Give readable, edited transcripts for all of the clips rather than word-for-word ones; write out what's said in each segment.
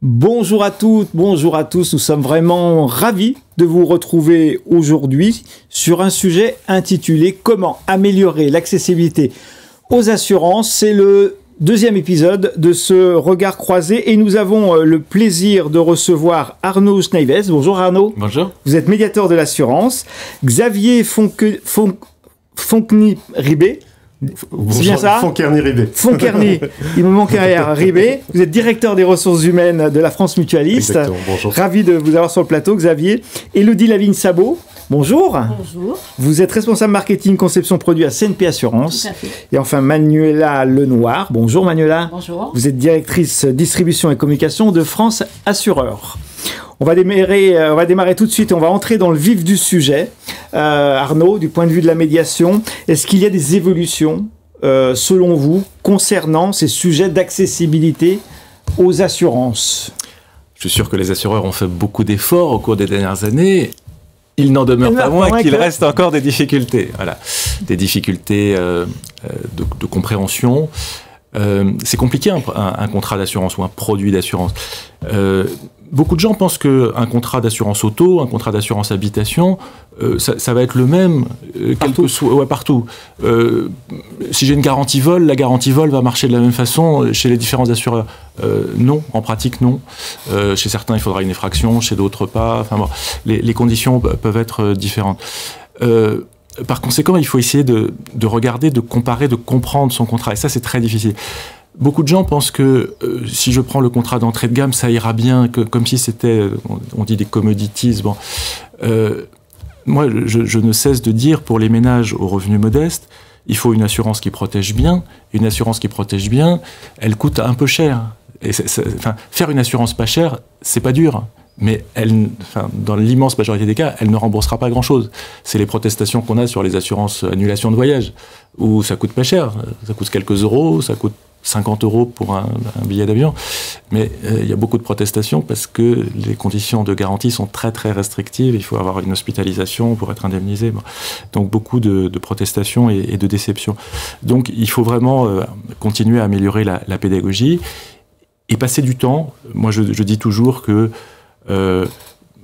Bonjour à toutes, bonjour à tous. Nous sommes vraiment ravis de vous retrouver aujourd'hui sur un sujet intitulé « Comment améliorer l'accessibilité aux assurances ». C'est le deuxième épisode de ce regard croisé et nous avons le plaisir de recevoir Arnaud Schneives. Bonjour Arnaud. Bonjour. Vous êtes médiateur de l'assurance. Xavier Fonkerny-Ribé. C'est bien ça ? Fonkerny-Ribé. Fonkerny, il me manque un R. Ribé. Vous êtes directeur des ressources humaines de la France Mutualiste. Exactement, bonjour. Ravi de vous avoir sur le plateau, Xavier. Élodie Lavigne-Sabot, bonjour. Bonjour. Vous êtes responsable marketing conception produit à CNP Assurance. Tout à fait. Et enfin Manuela Lenoir. Bonjour Manuela. Bonjour. Vous êtes directrice distribution et communication de France Assureur. On va démarrer tout de suite et on va entrer dans le vif du sujet. Arnaud, du point de vue de la médiation, est-ce qu'il y a des évolutions, selon vous, concernant ces sujets d'accessibilité aux assurances ? Je suis sûr que les assureurs ont fait beaucoup d'efforts au cours des dernières années. Il n'en demeure pas moins qu'il reste encore des difficultés. Voilà. Des difficultés de compréhension. C'est compliqué un contrat d'assurance ou un produit d'assurance. Beaucoup de gens pensent qu'un contrat d'assurance auto, un contrat d'assurance habitation, ça va être le même quel que soit partout. Si j'ai une garantie vol, la garantie vol va marcher de la même façon chez les différents assureurs. Non, en pratique non. Chez certains il faudra une effraction, chez d'autres pas. Enfin bon, les conditions peuvent être différentes. Par conséquent, il faut essayer de regarder, de comparer, de comprendre son contrat. Et ça, c'est très difficile. Beaucoup de gens pensent que si je prends le contrat d'entrée de gamme, ça ira bien, comme si c'était, on dit des commodities. Bon. Moi, je ne cesse de dire, pour les ménages aux revenus modestes, il faut une assurance qui protège bien. Une assurance qui protège bien, elle coûte un peu cher. Et faire une assurance pas chère, c'est pas dur. Mais dans l'immense majorité des cas, elle ne remboursera pas grand-chose. C'est les protestations qu'on a sur les assurances annulation de voyage, où ça coûte pas cher. Ça coûte quelques euros, ça coûte 50 € pour un billet d'avion. Mais il y a beaucoup de protestations parce que les conditions de garantie sont très très restrictives. Il faut avoir une hospitalisation pour être indemnisé. Bon. Donc beaucoup de protestations et de déceptions. Donc il faut vraiment continuer à améliorer la pédagogie et passer du temps. Moi je dis toujours que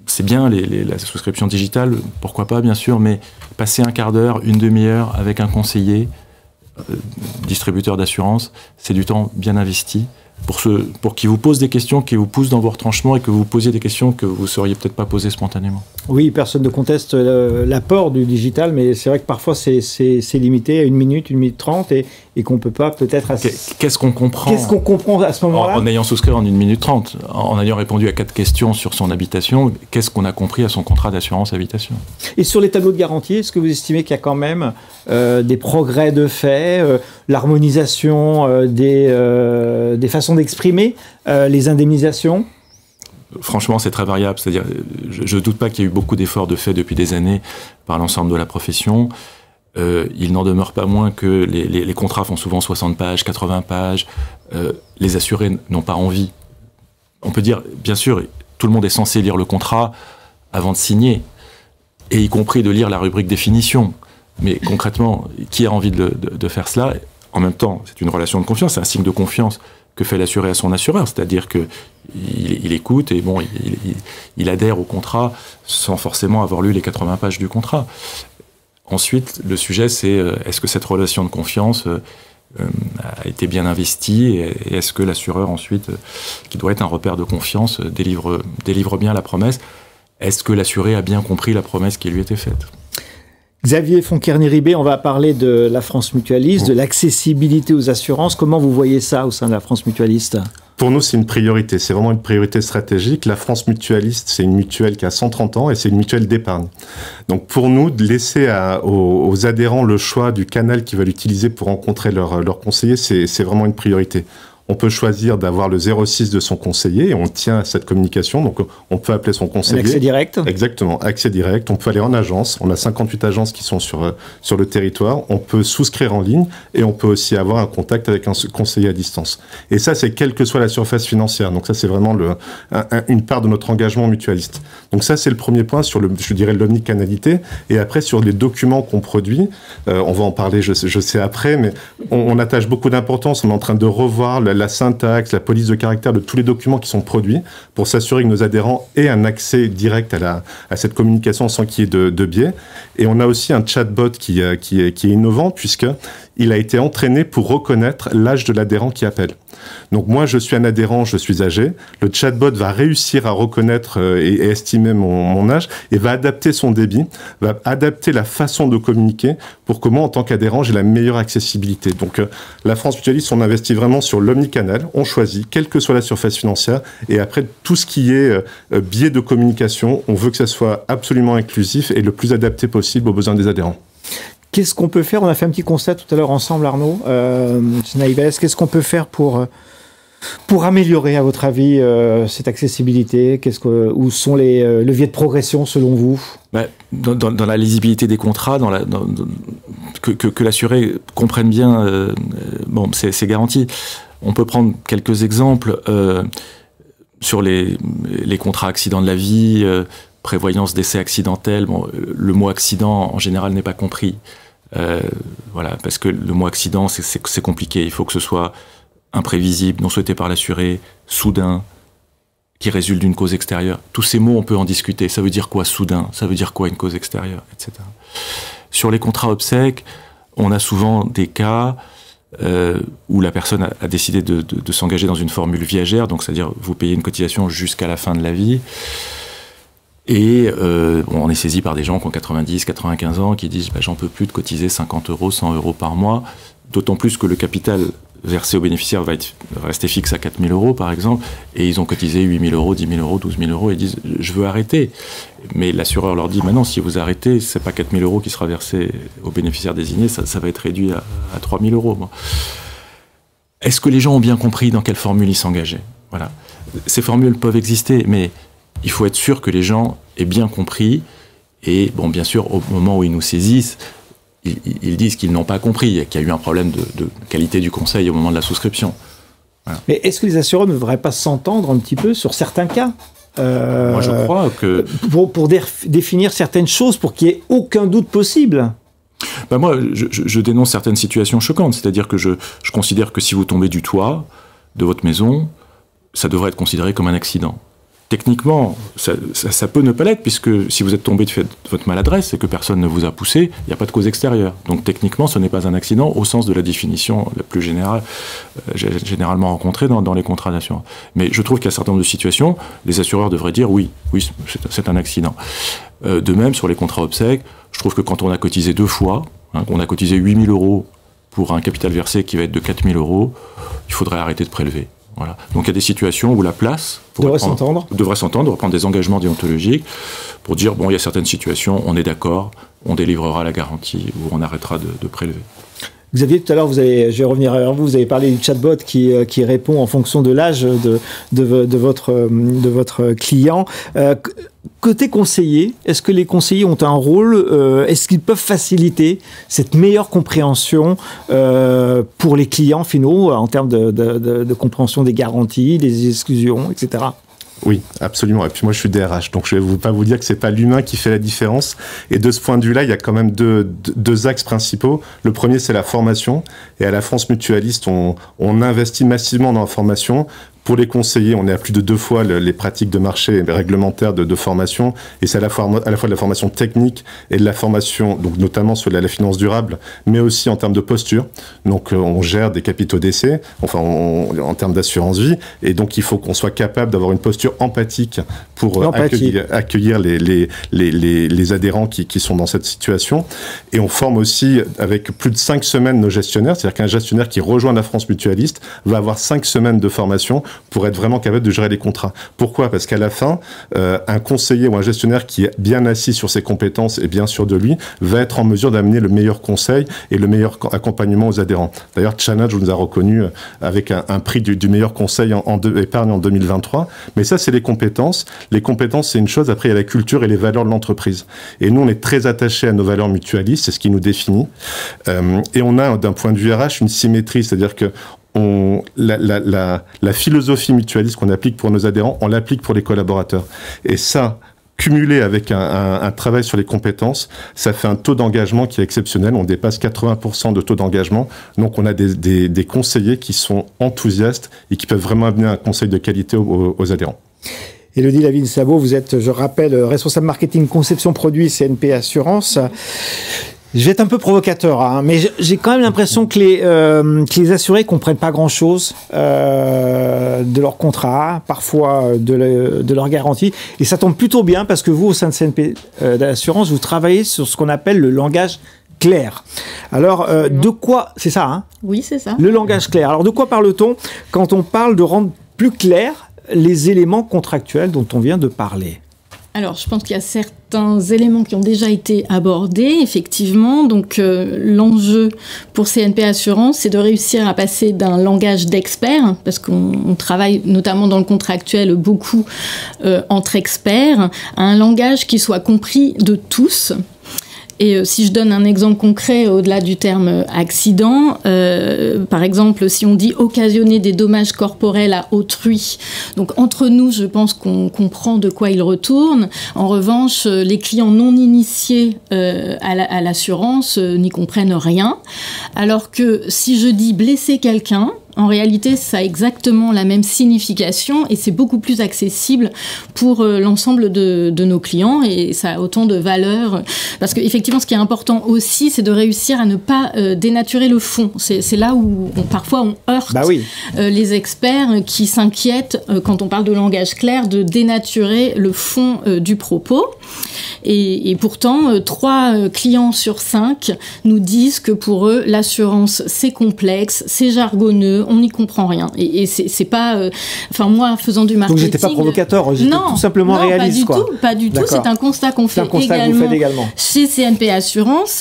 c'est bien la souscription digitale, pourquoi pas bien sûr, mais passer un quart d'heure, une demi-heure avec un conseiller, distributeur d'assurance, c'est du temps bien investi pour qu'il vous pose des questions, qu'il vous pousse dans vos retranchements et que vous posiez des questions que vous ne sauriez peut-être pas poser spontanément. Oui, personne ne conteste l'apport du digital, mais c'est vrai que parfois c'est limité à 1 minute 30 et qu'on ne peut pas peut-être... Qu'est-ce qu'on comprend ? Qu'est-ce qu'on comprend à ce moment-là ? En ayant souscrit en 1 minute 30, en ayant répondu à 4 questions sur son habitation, qu'est-ce qu'on a compris à son contrat d'assurance habitation ? Et sur les tableaux de garantie, est-ce que vous estimez qu'il y a quand même des progrès de fait, l'harmonisation des façons d'exprimer les indemnisations ? Franchement, c'est très variable. C'est-à-dire, je ne doute pas qu'il y ait eu beaucoup d'efforts de fait depuis des années par l'ensemble de la profession. Il n'en demeure pas moins que les contrats font souvent 60 pages, 80 pages. Les assurés n'ont pas envie. On peut dire, bien sûr, tout le monde est censé lire le contrat avant de signer, et y compris de lire la rubrique définition. Mais concrètement, qui a envie de faire cela ? En même temps, c'est une relation de confiance, c'est un signe de confiance que fait l'assuré à son assureur, c'est-à-dire qu'il écoute et bon, il adhère au contrat sans forcément avoir lu les 80 pages du contrat. Ensuite, le sujet, c'est est-ce que cette relation de confiance a été bien investie et est-ce que l'assureur, ensuite, qui doit être un repère de confiance, délivre bien la promesse ? Est-ce que l'assuré a bien compris la promesse qui lui était faite ? Xavier Fonkerny-Ribé, on va parler de la France Mutualiste, de l'accessibilité aux assurances. Comment vous voyez ça au sein de la France Mutualiste ? Pour nous, c'est une priorité. C'est vraiment une priorité stratégique. La France Mutualiste, c'est une mutuelle qui a 130 ans et c'est une mutuelle d'épargne. Donc pour nous, de laisser aux adhérents le choix du canal qu'ils veulent utiliser pour rencontrer leur conseiller, c'est vraiment une priorité. On peut choisir d'avoir le 06 de son conseiller et on tient à cette communication. Donc, on peut appeler son conseiller. Un accès direct ? Exactement, accès direct. On peut aller en agence. On a 58 agences qui sont sur le territoire. On peut souscrire en ligne et on peut aussi avoir un contact avec un conseiller à distance. Et ça, c'est quelle que soit la surface financière. Donc, ça, c'est vraiment une part de notre engagement mutualiste. Donc, ça, c'est le premier point sur je dirais, l'omnicanalité. Et après, sur les documents qu'on produit, on va en parler, je sais après, mais on attache beaucoup d'importance. On est en train de revoir la syntaxe, la police de caractère de tous les documents qui sont produits pour s'assurer que nos adhérents aient un accès direct à cette communication sans qu'il y ait de biais. Et on a aussi un chatbot qui est innovant puisqu'il a été entraîné pour reconnaître l'âge de l'adhérent qui appelle. Donc moi, je suis un adhérent, je suis âgé. Le chatbot va réussir à reconnaître et estimer mon âge et va adapter son débit, va adapter la façon de communiquer pour que moi, en tant qu'adhérent, j'ai la meilleure accessibilité. Donc la France Mutualiste, on investit vraiment sur l'omnicanal. On choisit, quelle que soit la surface financière. Et après, tout ce qui est biais de communication, on veut que ça soit absolument inclusif et le plus adapté possible aux besoins des adhérents. Qu'est-ce qu'on peut faire? On a fait un petit constat tout à l'heure ensemble, Arnaud. Naïves, qu'est-ce qu'on peut faire pour améliorer, à votre avis, cette accessibilité? Où sont les leviers de progression, selon vous? Dans la lisibilité des contrats, que l'assuré comprenne bien, c'est garanti. On peut prendre quelques exemples sur les contrats accidents de la vie, prévoyance d'essai accidentel. Le mot accident, en général, n'est pas compris. Parce que le mot accident, c'est compliqué. Il faut que ce soit imprévisible, non souhaité par l'assuré, soudain, qui résulte d'une cause extérieure. Tous ces mots, on peut en discuter. Ça veut dire quoi, soudain? Ça veut dire quoi, une cause extérieure, etc. Sur les contrats obsèques, on a souvent des cas où la personne a décidé de s'engager dans une formule viagère, donc c'est-à-dire vous payez une cotisation jusqu'à la fin de la vie. Et on est saisi par des gens qui ont 90, 95 ans, qui disent j'en peux plus de cotiser 50 €, 100 € par mois, d'autant plus que le capital versé aux bénéficiaires va rester fixe à 4 000 € par exemple, et ils ont cotisé 8 000 €, 10 000 €, 12 000 € et disent je veux arrêter. Mais l'assureur leur dit non, si vous arrêtez, c'est pas 4 000 € qui sera versé aux bénéficiaires désignés, ça va être réduit à 3 000 €. Bon. Est-ce que les gens ont bien compris dans quelle formule ils s'engageaient? Voilà. Ces formules peuvent exister, mais il faut être sûr que les gens aient bien compris. Et bon, bien sûr, au moment où ils nous saisissent, ils disent qu'ils n'ont pas compris, qu'il y a eu un problème de qualité du conseil au moment de la souscription. Voilà. Mais est-ce que les assureurs ne devraient pas s'entendre un petit peu sur certains cas? Moi, je crois que... Pour définir certaines choses, pour qu'il n'y ait aucun doute possible. Moi, je dénonce certaines situations choquantes. C'est-à-dire que je considère que si vous tombez du toit de votre maison, ça devrait être considéré comme un accident. Techniquement, ça peut ne pas l'être, puisque si vous êtes tombé de votre maladresse et que personne ne vous a poussé, il n'y a pas de cause extérieure. Donc techniquement, ce n'est pas un accident au sens de la définition la plus générale, généralement rencontrée dans les contrats d'assurance. Mais je trouve qu'il y a un certain nombre de situations, les assureurs devraient dire oui, c'est un accident. De même, sur les contrats obsèques, je trouve que quand on a cotisé 2 fois, on a cotisé 8 000 € pour un capital versé qui va être de 4 000 €, il faudrait arrêter de prélever. Voilà. Donc il y a des situations où la place devrait s'entendre, prendre des engagements déontologiques pour dire il y a certaines situations, on est d'accord, on délivrera la garantie ou on arrêtera de prélever. Xavier, tout à l'heure, je vais revenir vers vous, vous avez parlé du chatbot qui répond en fonction de l'âge de votre client. Côté conseiller, est-ce que les conseillers ont un rôle, est-ce qu'ils peuvent faciliter cette meilleure compréhension pour les clients finaux en termes de compréhension des garanties, des exclusions, etc. Oui, absolument. Et puis moi, je suis DRH, donc je ne vais pas vous dire que c'est pas l'humain qui fait la différence. Et de ce point de vue-là, il y a quand même deux axes principaux. Le premier, c'est la formation. Et à la France Mutualiste, on investit massivement dans la formation. Pour les conseillers, on est à plus de 2 fois les pratiques de marché réglementaires de formation. Et c'est à la fois de la formation technique et de la formation, donc notamment sur la finance durable, mais aussi en termes de posture. Donc on gère des capitaux d'essai, en termes d'assurance vie. Et donc il faut qu'on soit capable d'avoir une posture empathique pour accueillir les adhérents qui sont dans cette situation. Et on forme aussi avec plus de 5 semaines nos gestionnaires. C'est-à-dire qu'un gestionnaire qui rejoint la France Mutualiste va avoir 5 semaines de formation pour être vraiment capable de gérer les contrats. Pourquoi? Parce qu'à la fin, un conseiller ou un gestionnaire qui est bien assis sur ses compétences et bien sûr de lui, va être en mesure d'amener le meilleur conseil et le meilleur accompagnement aux adhérents. D'ailleurs, Channage nous a reconnu avec un prix du meilleur conseil épargne en 2023. Mais ça, c'est les compétences. Les compétences, c'est une chose. Après, il y a la culture et les valeurs de l'entreprise. Et nous, on est très attachés à nos valeurs mutualistes. C'est ce qui nous définit. Et on a, d'un point de vue RH, une symétrie. C'est-à-dire que la philosophie mutualiste qu'on applique pour nos adhérents, on l'applique pour les collaborateurs. Et ça, cumulé avec un travail sur les compétences, ça fait un taux d'engagement qui est exceptionnel. On dépasse 80% de taux d'engagement. Donc, on a des conseillers qui sont enthousiastes et qui peuvent vraiment amener un conseil de qualité aux adhérents. Élodie Lavigne-Sabot, vous êtes, je rappelle, responsable marketing conception produit CNP Assurance. Je vais être un peu provocateur, hein, mais j'ai quand même l'impression que les assurés comprennent pas grand-chose de leur contrat, parfois de leur garantie. Et ça tombe plutôt bien parce que vous, au sein de CNP d'Assurance, vous travaillez sur ce qu'on appelle le langage clair. Alors, de quoi... C'est ça, hein ? Oui, c'est ça. Le langage clair. Alors, de quoi parle-t-on quand on parle de rendre plus clair les éléments contractuels dont on vient de parler ? Alors, je pense qu'il y a certains éléments qui ont déjà été abordés, effectivement. Donc, l'enjeu pour CNP Assurance, c'est de réussir à passer d'un langage d'experts, parce qu'on travaille notamment dans le contractuel beaucoup entre experts, à un langage qui soit compris de tous. Et si je donne un exemple concret au-delà du terme accident, par exemple, si on dit occasionner des dommages corporels à autrui, donc entre nous, je pense qu'on comprend de quoi il retourne. En revanche, les clients non initiés à l'assurance n'y comprennent rien. Alors que si je dis blesser quelqu'un, en réalité, ça a exactement la même signification et c'est beaucoup plus accessible pour l'ensemble de nos clients et ça a autant de valeur. Parce qu'effectivement, ce qui est important aussi, c'est de réussir à ne pas dénaturer le fond. C'est là où parfois on heurte les experts qui s'inquiètent, quand on parle de langage clair, de dénaturer le fond du propos. Et pourtant, 3 clients sur 5 nous disent que pour eux, l'assurance, c'est complexe, c'est jargonneux, on n'y comprend rien. Et c'est pas... Enfin, moi, faisant du marketing... Donc, j'étais pas provocateur, j'étais tout simplement réaliste, quoi. Pas du tout. C'est un constat qu'on fait également chez CNP Assurance.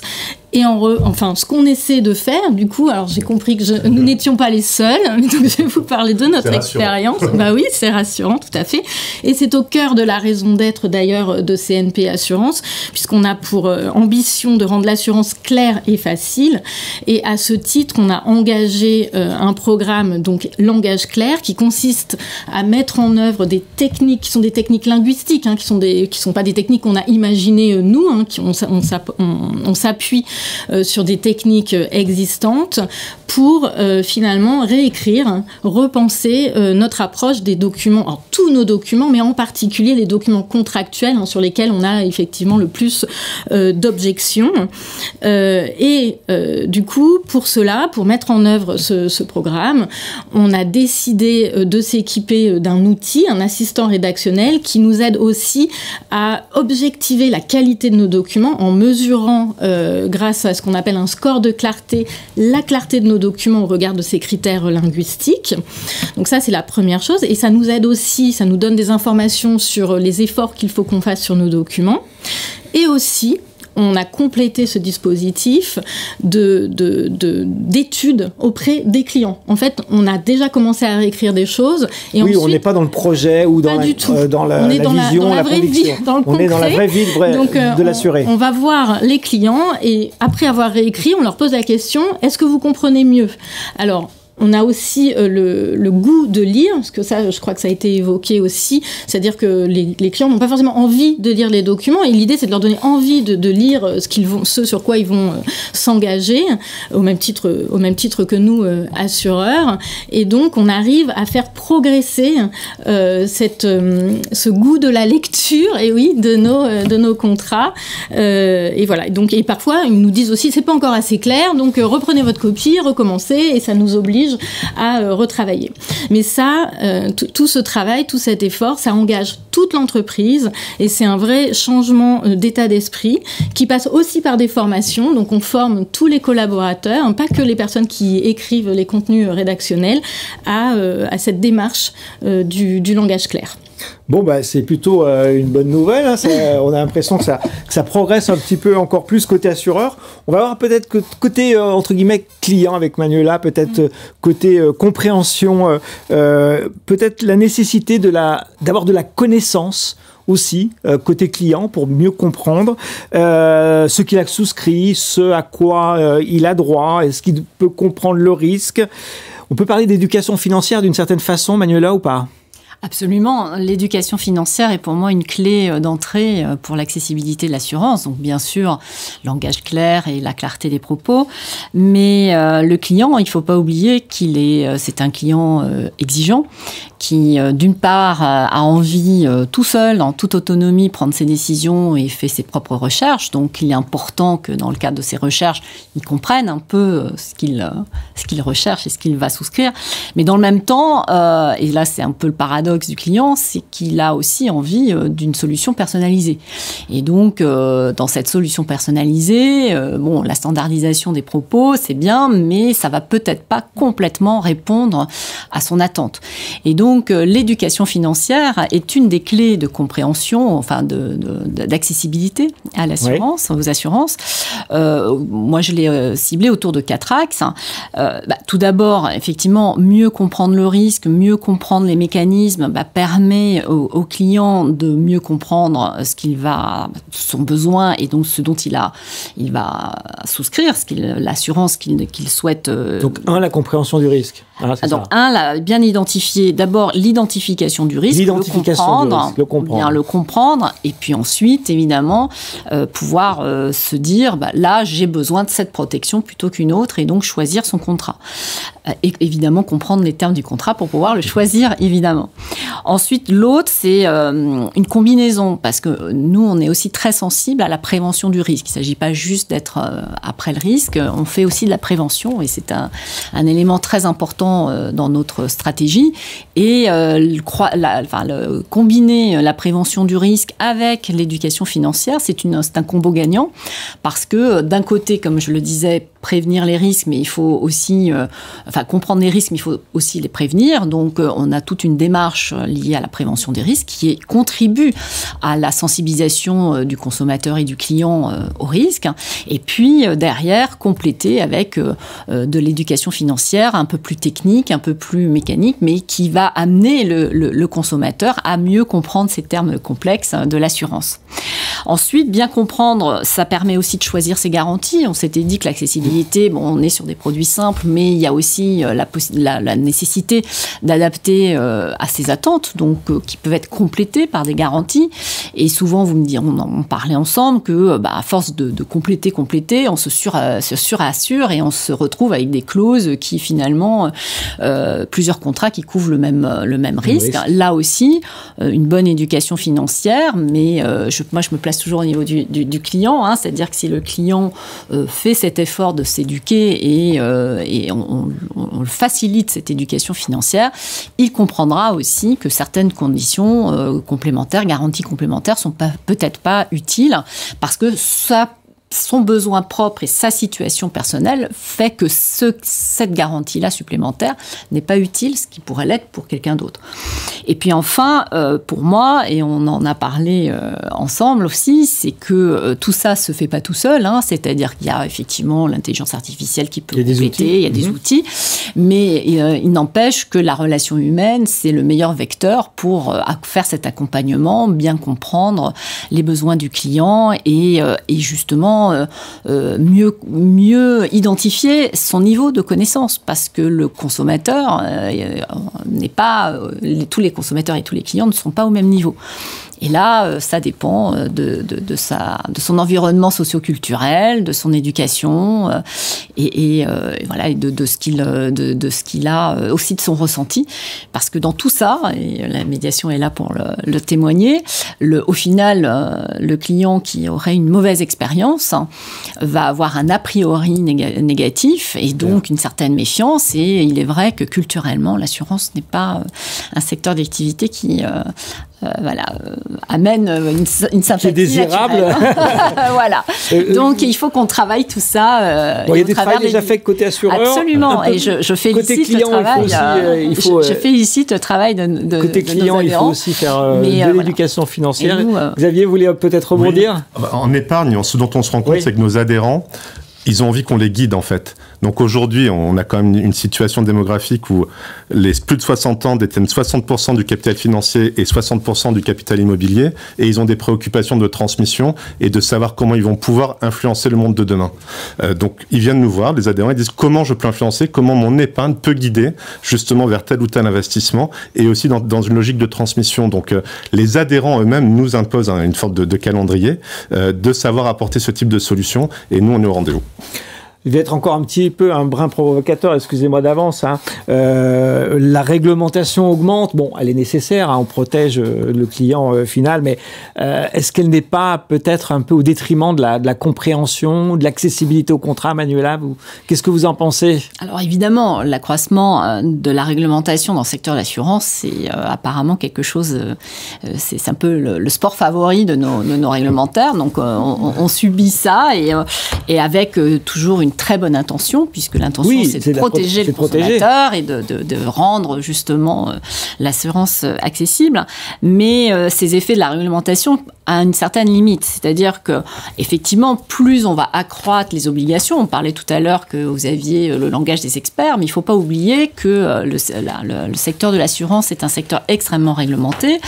Et enfin, ce qu'on essaie de faire, du coup, alors j'ai compris que nous n'étions pas les seuls, donc je vais vous parler de notre expérience. Bah oui, c'est rassurant, tout à fait. Et c'est au cœur de la raison d'être d'ailleurs de CNP Assurance, puisqu'on a pour ambition de rendre l'assurance claire et facile. Et à ce titre, on a engagé un programme, donc langage clair, qui consiste à mettre en œuvre des techniques qui sont des techniques linguistiques, hein, qui sont pas des techniques qu'on a imaginées nous, hein, on s'appuie sur des techniques existantes pour finalement réécrire, repenser notre approche des documents, alors tous nos documents, mais en particulier les documents contractuels, hein, sur lesquels on a effectivement le plus d'objections. Du coup, pour cela, pour mettre en œuvre ce programme, on a décidé de s'équiper d'un outil, un assistant rédactionnel, qui nous aide aussi à objectiver la qualité de nos documents en mesurant grâce à ce qu'on appelle un score de clarté, la clarté de nos documents au regard de ces critères linguistiques. Donc ça, c'est la première chose. Et ça nous aide aussi, ça nous donne des informations sur les efforts qu'il faut qu'on fasse sur nos documents. Et aussi, on a complété ce dispositif d'études auprès des clients. En fait, on a déjà commencé à réécrire des choses. Et oui, ensuite, on n'est pas dans le projet ou dans la vision, la conviction. On est dans la vraie vie de l'assuré. On va voir les clients et après avoir réécrit, on leur pose la question, est-ce que vous comprenez mieux ? Alors, on a aussi le goût de lire, parce que ça, je crois que ça a été évoqué aussi, c'est-à-dire que les clients n'ont pas forcément envie de lire les documents, et l'idée, c'est de leur donner envie de lire ce sur quoi ils vont s'engager, au même titre que nous, assureurs. Et donc, on arrive à faire progresser ce goût de la lecture, et oui, de nos contrats. Et voilà. Et parfois, ils nous disent aussi, c'est pas encore assez clair, donc reprenez votre copie, recommencez, et ça nous oblige à retravailler. Mais ça, tout ce travail, tout cet effort, ça engage toute l'entreprise et c'est un vrai changement d'état d'esprit qui passe aussi par des formations. Donc on forme tous les collaborateurs, hein, pas que les personnes qui écrivent les contenus rédactionnels, à cette démarche du langage clair. Bon, c'est plutôt une bonne nouvelle. Hein. On a l'impression que ça progresse un petit peu encore plus côté assureur. On va voir peut-être côté, entre guillemets, client avec Manuela, peut-être côté compréhension, peut-être la nécessité d'avoir de la connaissance aussi, côté client, pour mieux comprendre ce qu'il a souscrit, ce à quoi il a droit, est-ce qu'il peut comprendre le risque. On peut parler d'éducation financière d'une certaine façon, Manuela, ou pas ? Absolument. L'éducation financière est pour moi une clé d'entrée pour l'accessibilité de l'assurance. Donc, bien sûr, langage clair et la clarté des propos. Mais le client, il ne faut pas oublier c'est un client exigeant qui, d'une part, a envie tout seul, en toute autonomie, prendre ses décisions et fait ses propres recherches. Donc, il est important que dans le cadre de ses recherches, il comprenne un peu ce qu'il recherche et ce qu'il va souscrire. Mais dans le même temps, et là, c'est un peu le paradoxe du client, c'est qu'il a aussi envie d'une solution personnalisée. Et donc, dans cette solution personnalisée, la standardisation des propos, c'est bien, mais ça va peut-être pas complètement répondre à son attente. Et donc, l'éducation financière est une des clés de compréhension, enfin d'accessibilité à l'assurance, aux assurances. Moi, je l'ai ciblé autour de 4 axes. Tout d'abord, effectivement, mieux comprendre le risque, mieux comprendre les mécanismes, permet au client de mieux comprendre son besoin et donc ce dont il va souscrire, l'assurance qu'il souhaite. Donc, la compréhension du risque. Donc, bien identifier, d'abord l'identification du risque, bien le comprendre, et puis ensuite, évidemment, pouvoir se dire, là, j'ai besoin de cette protection plutôt qu'une autre, et donc choisir son contrat. Et évidemment, comprendre les termes du contrat pour pouvoir le choisir, évidemment. Ensuite, l'autre, c'est une combinaison, parce que nous, on est aussi très sensible à la prévention du risque. Il ne s'agit pas juste d'être après le risque, on fait aussi de la prévention, et c'est un élément très important dans notre stratégie. Et combiner la prévention du risque avec l'éducation financière, c'est un combo gagnant, parce que d'un côté, comme je le disais, prévenir les risques, mais il faut aussi comprendre les risques, mais il faut aussi les prévenir. Donc, on a toute une démarche liée à la prévention des risques qui contribue à la sensibilisation du consommateur et du client au risque. Et puis, derrière, compléter avec de l'éducation financière un peu plus technique, un peu plus mécanique, mais qui va amener le consommateur à mieux comprendre ces termes complexes de l'assurance. Ensuite, bien comprendre, ça permet aussi de choisir ses garanties. On s'était dit que l'accessibilité, on est sur des produits simples, mais il y a aussi la nécessité d'adapter à ses attentes, donc qui peuvent être complétées par des garanties. Et souvent, vous me direz, on parlait ensemble que, à force de compléter, on se surassure et on se retrouve avec des clauses qui finalement, plusieurs contrats qui couvrent le même risque. Là aussi, une bonne éducation financière, mais moi je me place toujours au niveau du client, c'est-à-dire que si le client fait cet effort de s'éduquer et on facilite cette éducation financière, il comprendra aussi que certaines conditions complémentaires, garanties complémentaires, sont peut-être pas utiles parce que son besoin propre et sa situation personnelle fait que cette garantie-là supplémentaire n'est pas utile, ce qui pourrait l'être pour quelqu'un d'autre. Et puis enfin, pour moi, et on en a parlé ensemble aussi, c'est que tout ça se fait pas tout seul, c'est-à-dire qu'il y a effectivement l'intelligence artificielle qui peut compléter, il y a des outils, mais il n'empêche que la relation humaine, c'est le meilleur vecteur pour faire cet accompagnement, bien comprendre les besoins du client et justement mieux identifier son niveau de connaissance, parce que le consommateur n'est pas tous les consommateurs et tous les clients ne sont pas au même niveau. Et là, ça dépend de son environnement socio-culturel, de son éducation, et de ce qu'il a, aussi de son ressenti. Parce que dans tout ça, et la médiation est là pour le témoigner, au final, le client qui aurait une mauvaise expérience va avoir un a priori négatif, et donc une certaine méfiance. Et il est vrai que culturellement, l'assurance n'est pas un secteur d'activité qui... amène une sympathie. C'est désirable. Voilà. Donc, il faut qu'on travaille tout ça. Il y a des travaux déjà faits côté assureur. Absolument. Et je félicite le travail. Je félicite le travail de côté client, il faut aussi faire de l'éducation financière. Xavier, vous voulez peut-être rebondir ? En épargne, ce dont on se rend compte, c'est que nos adhérents ils ont envie qu'on les guide en fait. Donc aujourd'hui, on a quand même une situation démographique où les plus de 60 ans détiennent 60% du capital financier et 60% du capital immobilier, et ils ont des préoccupations de transmission et de savoir comment ils vont pouvoir influencer le monde de demain. Donc ils viennent nous voir, les adhérents, ils disent comment je peux influencer, comment mon épargne peut guider justement vers tel ou tel investissement, et aussi dans une logique de transmission. Donc les adhérents eux-mêmes nous imposent une sorte de calendrier, de savoir apporter ce type de solution, et nous on est au rendez-vous. Je vais être encore un petit peu un brin provocateur, excusez-moi d'avance. La réglementation augmente. Bon, elle est nécessaire, on protège le client final, mais est-ce qu'elle n'est pas peut-être un peu au détriment de la compréhension, de l'accessibilité au contrat, Manuela? Qu'est-ce que vous en pensez? Alors évidemment, l'accroissement de la réglementation dans le secteur de l'assurance, c'est apparemment quelque chose, c'est un peu le sport favori de nos réglementaires. Donc on subit ça, et avec toujours une très bonne intention, puisque l'intention c'est de protéger le consommateur et de rendre justement l'assurance accessible. Mais ces effets de la réglementation à une certaine limite, c'est-à-dire que effectivement, plus on va accroître les obligations. On parlait tout à l'heure que vous aviez le langage des experts, mais il ne faut pas oublier que le secteur de l'assurance est un secteur extrêmement réglementé,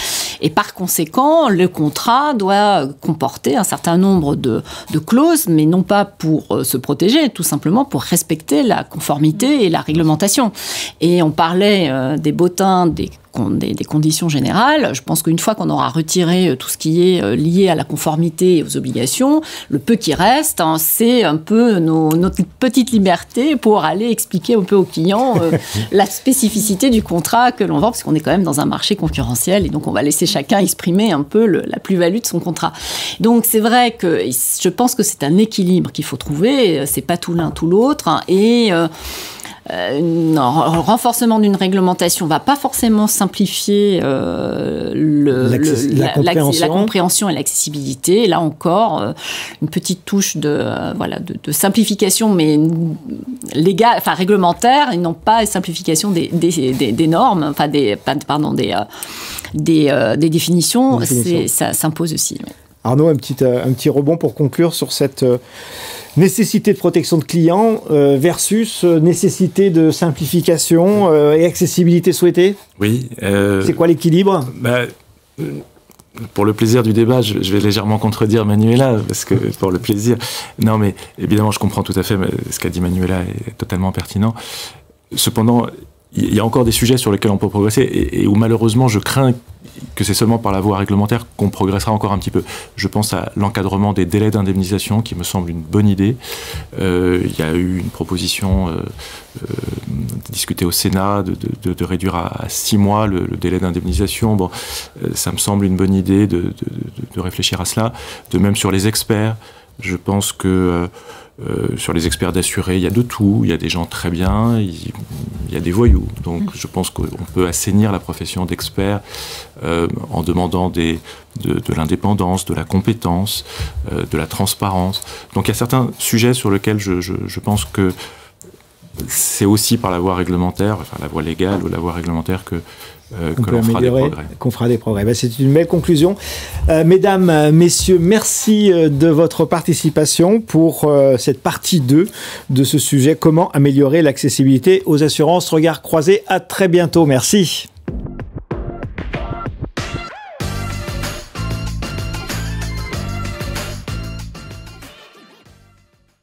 et par conséquent, le contrat doit comporter un certain nombre de clauses, mais non pas pour se protéger, tout simplement pour respecter la conformité et la réglementation. Et on parlait des bottins, des conditions générales. Je pense qu'une fois qu'on aura retiré tout ce qui est lié à la conformité et aux obligations, le peu qui reste, c'est un peu notre petite liberté pour aller expliquer un peu aux clients la spécificité du contrat que l'on vend, parce qu'on est quand même dans un marché concurrentiel, et donc on va laisser chacun exprimer un peu la plus-value de son contrat. Donc c'est vrai que je pense que c'est un équilibre qu'il faut trouver, c'est pas tout l'un tout l'autre, et le renforcement d'une réglementation ne va pas forcément simplifier la compréhension et l'accessibilité. Et là encore, une petite touche de simplification, mais légale, enfin réglementaire, et non pas simplification des normes, enfin des définitions. Ça s'impose aussi. Oui. Arnaud, un petit rebond pour conclure sur cette nécessité de protection de clients versus nécessité de simplification et accessibilité souhaitée. Oui. C'est quoi l'équilibre? Pour le plaisir du débat, je vais légèrement contredire Manuela, parce que pour le plaisir... Non, mais évidemment, je comprends tout à fait, ce qu'a dit Manuela est totalement pertinent. Cependant, il y a encore des sujets sur lesquels on peut progresser, et où malheureusement, je crains que c'est seulement par la voie réglementaire qu'on progressera encore un petit peu. Je pense à l'encadrement des délais d'indemnisation, qui me semble une bonne idée. Il y a eu une proposition discutée au Sénat de réduire à 6 mois le délai d'indemnisation. Bon, ça me semble une bonne idée de réfléchir à cela. De même sur les experts, je pense que sur les experts d'assurés, il y a de tout. Il y a des gens très bien, il y a des voyous. Donc je pense qu'on peut assainir la profession d'expert en demandant de l'indépendance, de la compétence, de la transparence. Donc il y a certains sujets sur lesquels je pense que c'est aussi par la voie réglementaire, enfin la voie légale ou la voie réglementaire que l'on fera des progrès. Qu'on fera des progrès. C'est une belle conclusion. Mesdames, messieurs, merci de votre participation pour cette partie 2 de ce sujet, comment améliorer l'accessibilité aux assurances. Regard croisé, à très bientôt. Merci.